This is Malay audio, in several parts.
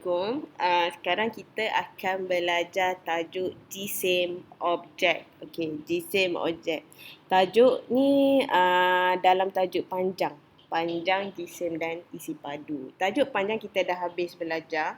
Sekarang kita akan belajar tajuk jisim objek. Okey, jisim objek. Tajuk ni dalam tajuk panjang. Panjang, jisim dan isi padu. Tajuk panjang kita dah habis belajar.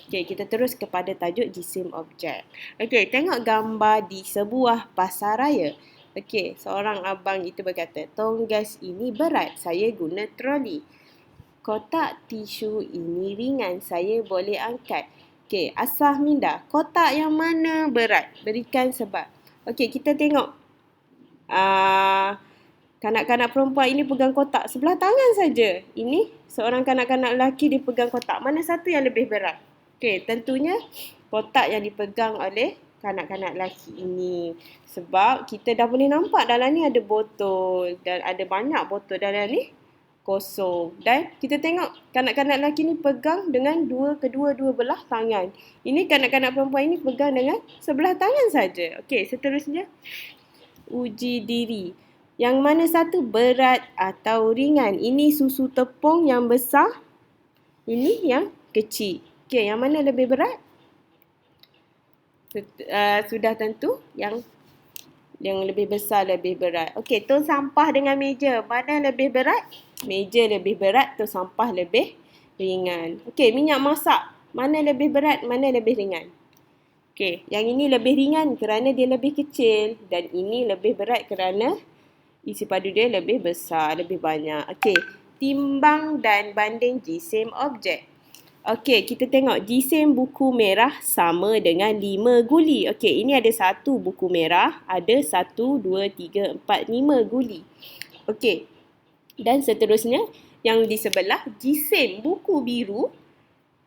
Okey, kita terus kepada tajuk jisim objek. Okey, tengok gambar di sebuah pasaraya. Okey, seorang abang itu berkata, "Tong gas ini berat, saya guna troli. Kotak tisu ini ringan, saya boleh angkat." Okey, asah minda. Kotak yang mana berat? Berikan sebab. Okey, kita tengok. Kanak-kanak perempuan ini pegang kotak sebelah tangan saja. Ini seorang kanak-kanak lelaki dia pegang kotak. Mana satu yang lebih berat? Okey, tentunya kotak yang dipegang oleh kanak-kanak lelaki ini. Sebab kita dah boleh nampak dalam ni ada botol dan ada banyak botol dalam ni kosong. Dan kita tengok kanak-kanak lelaki ni pegang dengan kedua-dua belah tangan. Ini kanak-kanak perempuan ini pegang dengan sebelah tangan saja. Okey, seterusnya uji diri. Yang mana satu berat atau ringan? Ini susu tepung yang besar. Ini yang kecil. Okey, yang mana lebih berat? Sudah tentu yang lebih besar lebih berat. Okey, tong sampah dengan meja. Mana lebih berat? Meja lebih berat, tong sampah lebih ringan. Okey, minyak masak. Mana lebih berat, mana lebih ringan? Okey, yang ini lebih ringan kerana dia lebih kecil. Dan ini lebih berat kerana isi padu dia lebih besar, lebih banyak. Okey, timbang dan banding jisim objek. Okey, kita tengok jisim buku merah sama dengan 5 guli. Okey, ini ada satu buku merah, ada 1, 2, 3, 4, 5 guli. Okey, dan seterusnya yang di sebelah jisim buku biru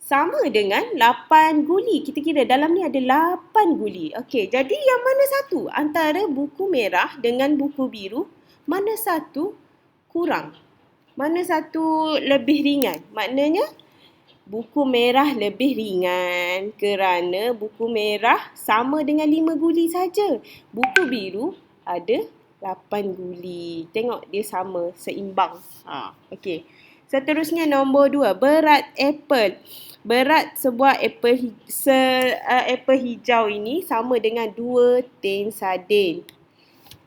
sama dengan 8 guli. Kita kira dalam ni ada 8 guli. Okey, jadi yang mana satu? Antara buku merah dengan buku biru, mana satu kurang? Mana satu lebih ringan? Maknanya buku merah lebih ringan kerana buku merah sama dengan 5 guli saja. Buku biru ada 8 guli. Tengok dia sama, seimbang. Okey. Seterusnya nombor 2, berat apple. Berat sebuah apple hijau ini sama dengan 2 tin sardin.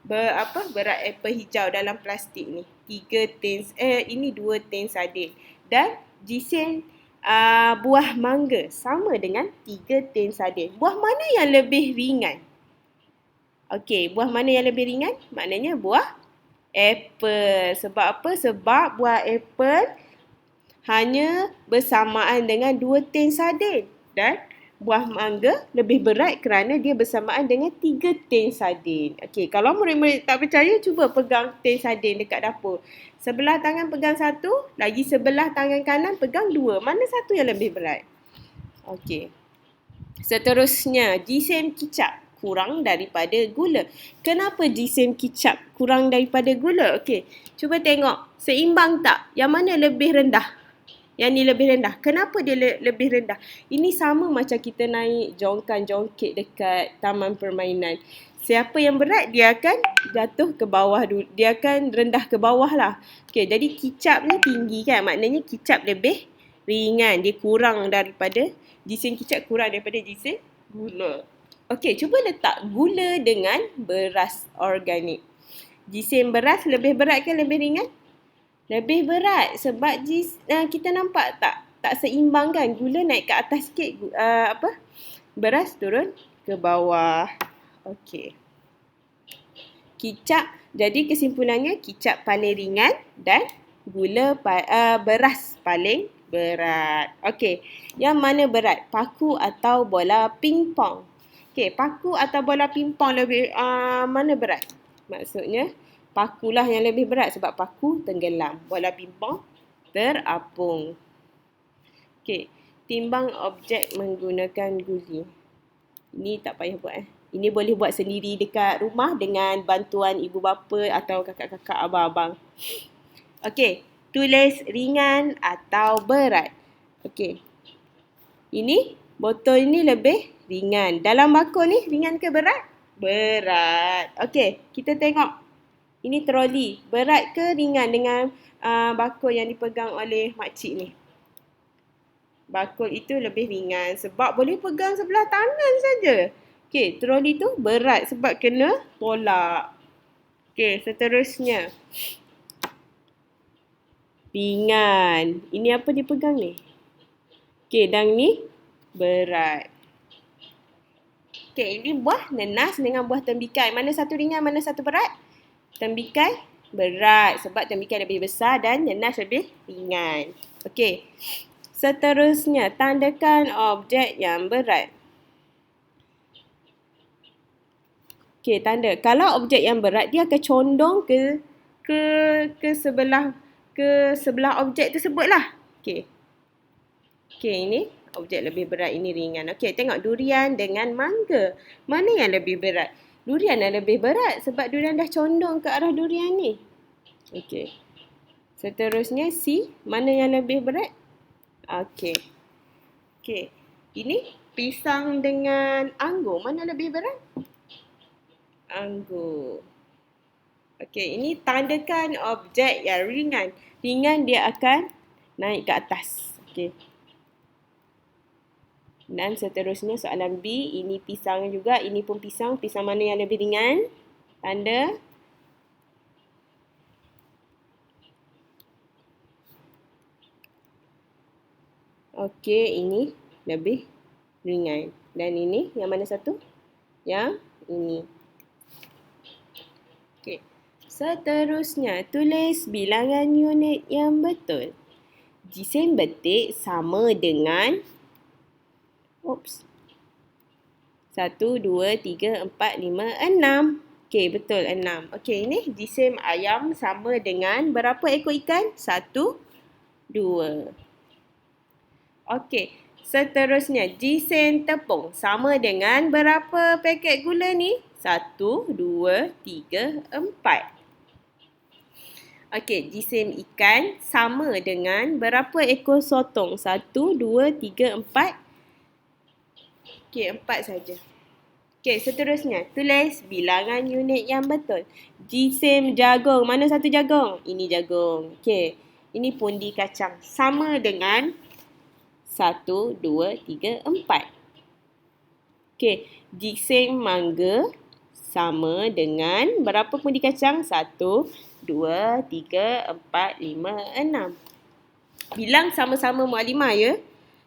Berat apple hijau dalam plastik ni. 2 tin sardin. Dan jisim buah mangga sama dengan 3 tin sardin. Buah mana yang lebih ringan? Okey, buah mana yang lebih ringan? Maknanya buah apple. Sebab apa? Sebab buah apple hanya bersamaan dengan 2 tin sardin. Dan buah mangga lebih berat kerana dia bersamaan dengan 3 tin sardin. Okey, kalau murid-murid tak percaya, cuba pegang tin sardin dekat dapur. Sebelah tangan pegang satu, lagi sebelah tangan kanan pegang 2. Mana satu yang lebih berat? Okey. Seterusnya, jisim kicap kurang daripada gula. Kenapa jisim kicap kurang daripada gula? Okey, cuba tengok. Seimbang tak? Yang mana lebih rendah? Yang ni lebih rendah. Kenapa dia lebih rendah? Ini sama macam kita naik jongkan-jongkit dekat taman permainan. Siapa yang berat, dia akan jatuh ke bawah dulu. Dia akan rendah ke bawah lah. Okey, jadi kicap ni tinggi kan? Maknanya kicap lebih ringan. Dia kurang daripada, jisim kicap kurang daripada jisim gula. Okey, cuba letak gula dengan beras organik. Jisim beras lebih berat ke lebih ringan? Lebih berat sebab kita nampak tak seimbang kan. Gula naik ke atas sikit, beras turun ke bawah. Okey. Kicap, jadi kesimpulannya kicap paling ringan dan beras paling berat. Okey, yang mana berat? Paku atau bola pingpong? Okey, paku atau bola pingpong lebih mana berat? Maksudnya pakulah yang lebih berat sebab paku tenggelam. Bola pingpong terapung. Okey, timbang objek menggunakan guli. Ini tak payah buat. Ini boleh buat sendiri dekat rumah dengan bantuan ibu bapa atau kakak-kakak abang-abang. Okey, tulis ringan atau berat. Okey. Ini botol ini lebih ringan. Dalam bakul ni ringan ke berat? Berat. Okey, kita tengok. Ini troli. Berat ke ringan dengan bakul yang dipegang oleh makcik ni? Bakul itu lebih ringan sebab boleh pegang sebelah tangan saja. Okey, troli tu berat sebab kena tolak. Okey, seterusnya. Ringan. Ini apa dipegang ni? Okey, dan ni berat. Okey, ini buah nenas dengan buah tembikai. Mana satu ringan, mana satu berat? Tembikai berat sebab tembikai lebih besar dan nenas lebih ringan. Okey. Seterusnya, tandakan objek yang berat. Okey, tanda. Kalau objek yang berat, dia akan condong ke sebelah objek tersebutlah. Okey. Okey, ini objek lebih berat, ini ringan. Okey, tengok durian dengan mangga. Mana yang lebih berat? Durian yang lebih berat sebab durian dah condong ke arah durian ni. Okey. Seterusnya C, mana yang lebih berat? Okey. Okey. Ini pisang dengan anggur, mana lebih berat? Anggur. Okey, ini tandakan objek yang ringan. Ringan dia akan naik ke atas. Okey. Dan seterusnya soalan B, ini pisang juga, ini pun pisang. Pisang mana yang lebih ringan? Tanda. Okey, ini lebih ringan. Dan ini yang mana satu? Yang ini. Okey. Seterusnya, tulis bilangan unit yang betul. Jisim betik sama dengan 1, 2, 3, 4, 5, 6. Okey, betul 6. Okey, ini jisim ayam sama dengan berapa ekor ikan? 1, 2. Okey, seterusnya jisim tepung sama dengan berapa paket gula ni? 1, 2, 3, 4. Okey, jisim ikan sama dengan berapa ekor sotong? 1, 2, 3, 4. Okey, 4 saja. Okey, seterusnya. Tulis bilangan unit yang betul. Jisim jagung. Mana satu jagung? Ini jagung. Okey. Ini pundi kacang. Sama dengan 1, 2, 3, 4. Okey. Jisim mangga sama dengan berapa pundi kacang? 1, 2, 3, 4, 5, 6. Bilang sama-sama Muallimah ya.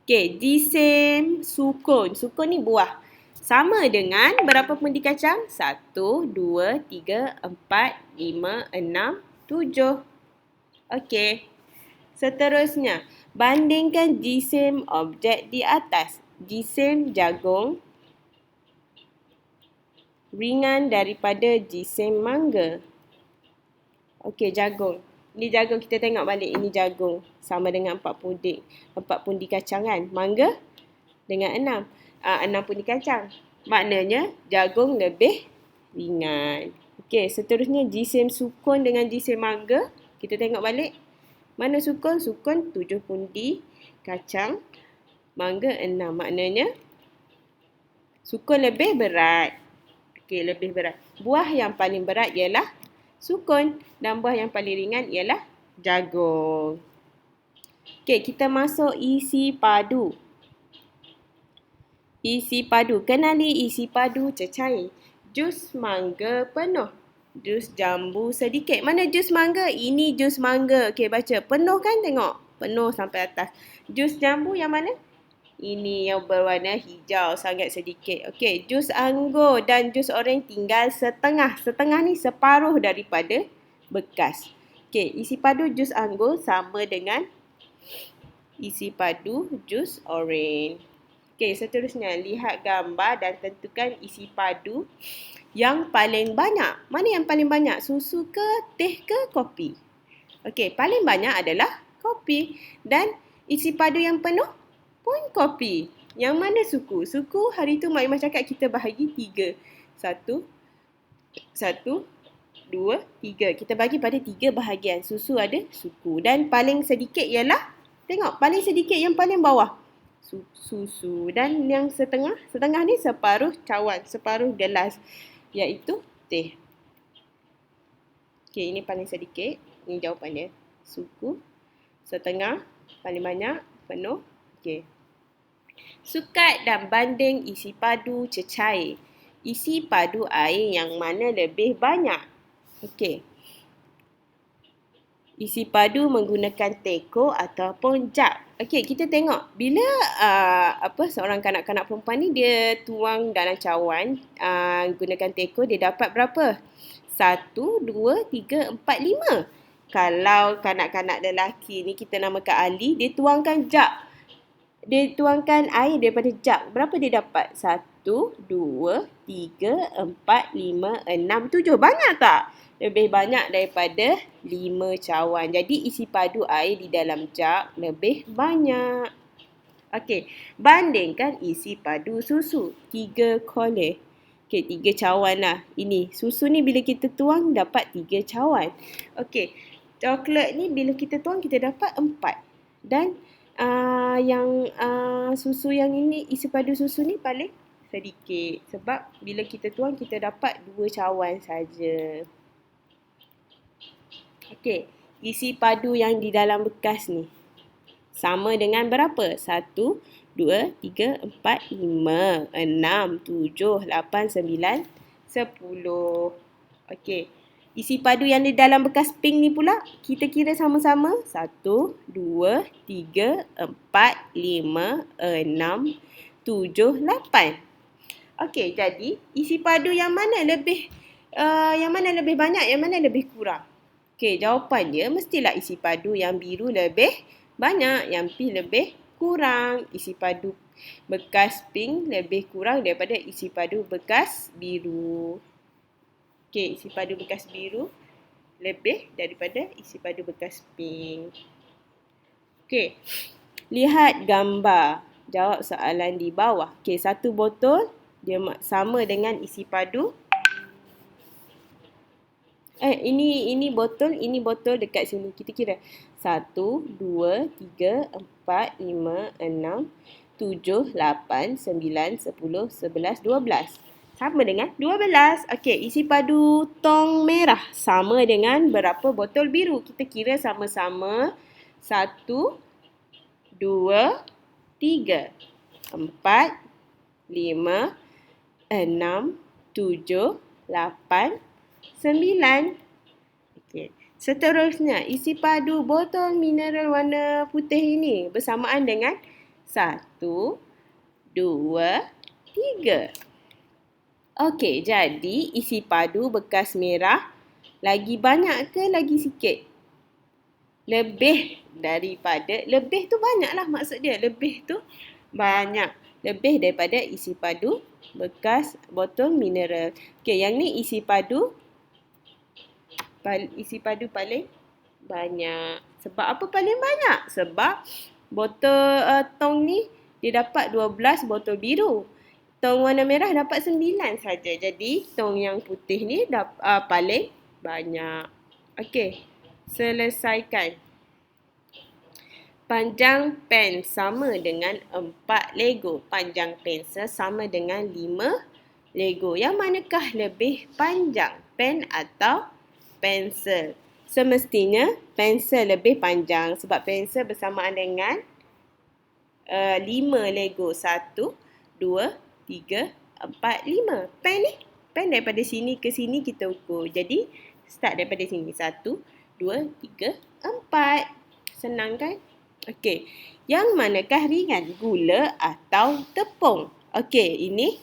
Okey, jisim sukun. Sukun ni buah. Sama dengan berapa pundi kacang? 1, 2, 3, 4, 5, 6, 7. Okey. Seterusnya, bandingkan jisim objek di atas. Jisim jagung ringan daripada jisim mangga. Okey, jagung. Ini jagung, kita tengok balik. Ini jagung. Sama dengan 4 pundi kacang kan. Mangga dengan 6 pundi kacang. Maknanya jagung lebih ringan. Okey, seterusnya jisim sukun dengan jisim mangga. Kita tengok balik. Mana sukun? Sukun 7 pundi kacang. Mangga 6. Maknanya sukun lebih berat. Okey, lebih berat. Buah yang paling berat ialah sukun dan buah yang paling ringan ialah jagung. Okey, kita masuk isi padu. Isi padu. Kenali isi padu cecair. Jus mangga penuh. Jus jambu sedikit. Mana jus mangga? Ini jus mangga. Okey, baca. Penuh kan? Tengok. Penuh sampai atas. Jus jambu yang mana? Ini yang berwarna hijau, sangat sedikit. Okey, jus anggur dan jus oren tinggal setengah. Setengah ni separuh daripada bekas. Okey, isi padu jus anggur sama dengan isi padu jus oren. Okey, seterusnya lihat gambar dan tentukan isi padu yang paling banyak. Mana yang paling banyak? Susu ke, teh ke, kopi? Okey, paling banyak adalah kopi. Dan isi padu yang penuh pun kopi. Yang mana suku? Suku hari tu Mak cakap kita bahagi 3. 1, 2, 3. Kita bagi pada 3 bahagian. Susu ada suku. Dan paling sedikit ialah, tengok, paling sedikit yang paling bawah. Susu. Dan yang setengah ni separuh cawan, separuh gelas. Iaitu teh. Okey, ini paling sedikit. Ini jawapan dia. Suku. Setengah. Paling banyak. Penuh. Okey. Sukat dan banding isi padu cecair. Isi padu air yang mana lebih banyak? Okey. Isi padu menggunakan teko ataupun jug. Okey, kita tengok bila seorang kanak-kanak perempuan ni dia tuang dalam cawan gunakan teko, dia dapat berapa? 1, 2, 3, 4, 5. Kalau kanak-kanak lelaki ni kita namakan Ali, dia tuangkan jug. Dia tuangkan air daripada jug. Berapa dia dapat? 1, 2, 3, 4, 5, 6, 7. Banyak tak? Lebih banyak daripada 5 cawan. Jadi isi padu air di dalam jug lebih banyak. Okey, bandingkan isi padu susu. 3 koleh. Okey, 3 cawan lah. Ini, susu ni bila kita tuang dapat 3 cawan. Okey, coklat ni bila kita tuang kita dapat 4. Dan susu yang ini, isi padu susu ni paling sedikit. Sebab bila kita tuang kita dapat 2 cawan saja. Okey, isi padu yang di dalam bekas ni sama dengan berapa? 1, 2, 3, 4, 5, 6, 7, 8, 9, 10. Okey, isi padu yang di dalam bekas pink ni pula kita kira sama-sama. 1, 2, 3, 4, 5, 6, 7, 8. Okey, jadi isi padu yang mana lebih banyak, yang mana lebih kurang? Okey, jawapan dia mestilah isi padu yang biru lebih banyak, yang pink lebih kurang. Isi padu bekas pink lebih kurang daripada isi padu bekas biru. Okey, isi padu bekas biru lebih daripada isi padu bekas pink. Okey, lihat gambar. Jawab soalan di bawah. Okey, satu botol dia sama dengan isi padu. Ini botol dekat sini. Kita kira. 1, 2, 3, 4, 5, 6, 7, 8, 9, 10, 11, 12. Sama dengan 12. Okey, isi padu tong merah sama dengan berapa botol biru? Kita kira sama-sama. 1, 2, 3, 4, 5, 6, 7, 8, 9. Okey. Seterusnya, isi padu botol mineral warna putih ini bersamaan dengan 1, 2, 3. Okey, jadi isi padu bekas merah lagi banyak ke lagi sikit? Lebih tu banyaklah maksud dia. Lebih tu banyak. Lebih daripada isi padu bekas botol mineral. Okey, yang ni isi padu paling banyak. Sebab apa paling banyak? Sebab botol tong ni dia dapat 12 botol biru. Tong warna merah dapat 9 saja. Jadi tong yang putih ni paling banyak. Okey, selesaikan. Panjang pen sama dengan 4 Lego. Panjang pensel sama dengan 5 Lego. Yang manakah lebih panjang? Pen atau pensel? Semestinya pensel lebih panjang sebab pensel bersamaan dengan 5 Lego. 1, 2, 3, 4, 5. Pen daripada sini ke sini kita ukur. Jadi start daripada sini. 1, 2, 3, 4. Senang kan? Okey. Yang manakah ringan? Gula atau tepung? Okey, ini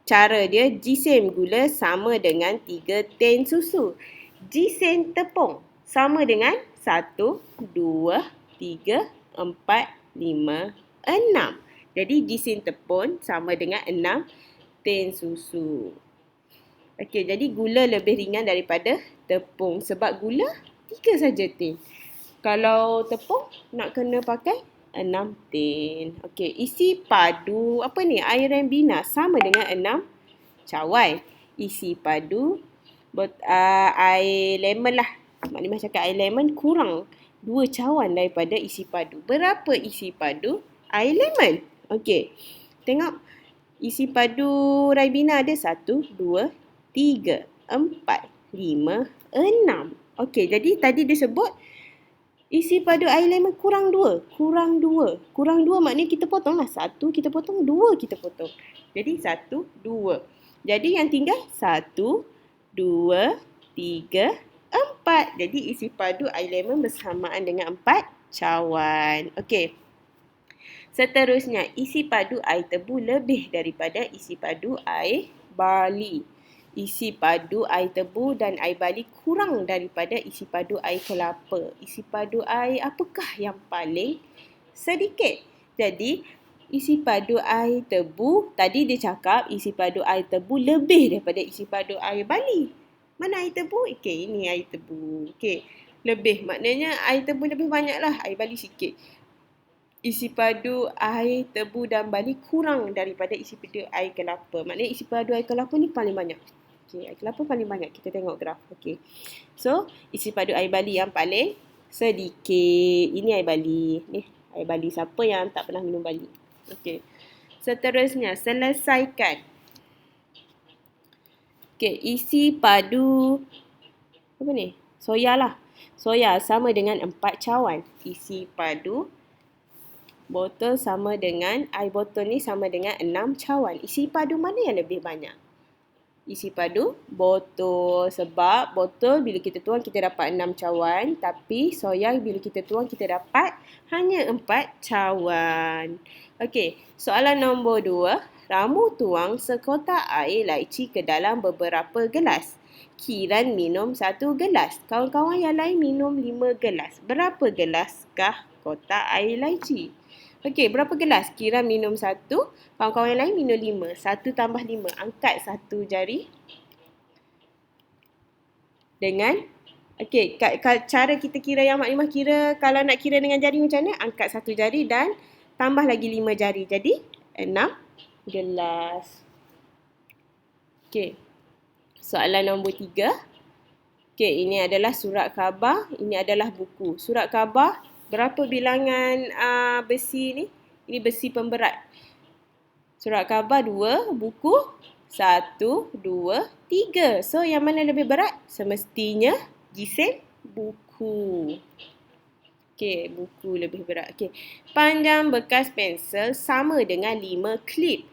cara dia. G-sen gula sama dengan 3 tin susu. G-sen tepung sama dengan 1, 2, 3, 4, 5, 6. Jadi G-sen tepung sama dengan 6 tin susu. Okey, jadi gula lebih ringan daripada tepung sebab gula 3 saja tin. Kalau tepung nak kena pakai 6 tin. Okey, isi padu air ribena sama dengan 6 cawan. Isi padu air lemon lah. Mak Limah cakap air lemon kurang 2 cawan daripada isi padu. Berapa isi padu air lemon? Okey, tengok isi padu ribena ada 1, 2, 3, 4, 5, 6. Okey, jadi tadi dia sebut Isi padu air lemon kurang 2. Kurang 2. Kurang 2 maknanya kita potong lah. 1 kita potong, 2 kita potong. Jadi 1, 2. Jadi yang tinggal 1, 2, 3, 4. Jadi isi padu air lemon bersamaan dengan 4 cawan. Okey. Seterusnya, isi padu air tebu lebih daripada isi padu air barli. Isi padu air tebu dan air barli kurang daripada isi padu air kelapa. Isi padu air apakah yang paling sedikit? Jadi, isi padu air tebu, tadi dia cakap isi padu air tebu lebih daripada isi padu air barli. Mana air tebu? Okey, ini air tebu. Okey, lebih maknanya air tebu lebih banyaklah, air barli sikit. Isi padu air tebu dan barli kurang daripada isi padu air kelapa. Maknanya isi padu air kelapa ni paling banyak. Okey, air kelapa paling banyak. Kita tengok graf. Okey. So, isi padu air barli yang paling sedikit. Ini air barli. Ni, air barli. Siapa yang tak pernah minum barli? Okey. Seterusnya, selesaikan. Okey, isi padu apa ni? Soya lah. Soya sama dengan 4 cawan. Isi padu botol sama dengan, air botol ni sama dengan 6 cawan. Isi padu mana yang lebih banyak? Isi padu botol. Sebab botol bila kita tuang kita dapat 6 cawan. Tapi soya bila kita tuang kita dapat hanya 4 cawan. Okey, soalan nombor 2. Ramu tuang sekotak air laici ke dalam beberapa gelas. Kiran minum 1 gelas. Kawan-kawan yang lain minum 5 gelas. Berapa gelaskah kotak air laici? Okey, berapa gelas? Kiran minum 1, kawan-kawan yang lain minum 5. 1 tambah 5. Angkat 1 jari. Dengan, okey, cara kita kira yang maklimah kira, kalau nak kira dengan jari macam mana? Angkat 1 jari dan tambah lagi 5 jari. Jadi, 6 gelas. Okey, soalan nombor 3. Okey, ini adalah surat khabar, ini adalah buku. Surat khabar, berapa bilangan besi ni? Ini besi pemberat. Surat khabar 2, buku 1, 2, 3. So, yang mana lebih berat? Semestinya jisim buku. Okey, buku lebih berat. Okey, panjang bekas pensel sama dengan 5 klip.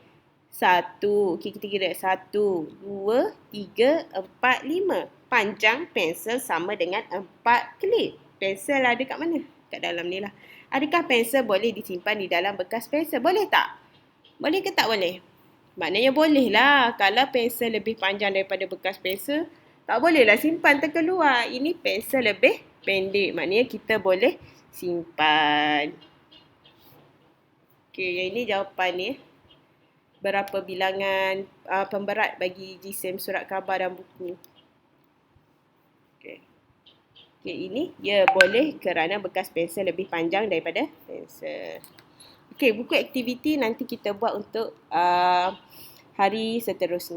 1, okey kita kira 1, 2, 3, 4, 5. Panjang pensel sama dengan 4 klip. Pensel ada kat mana? Kat dalam ni lah. Adakah pensel boleh disimpan di dalam bekas pensel? Boleh tak? Boleh ke tak boleh? Maknanya boleh lah. Kalau pensel lebih panjang daripada bekas pensel, tak boleh lah simpan terkeluar. Ini pensel lebih pendek. Maknanya kita boleh simpan. Okey, yang ini jawapan ni. Berapa bilangan pemberat bagi jisim surat khabar dan buku? Okey, ini dia boleh kerana bekas pensel lebih panjang daripada pensel. Okey, buku aktiviti nanti kita buat untuk hari seterusnya.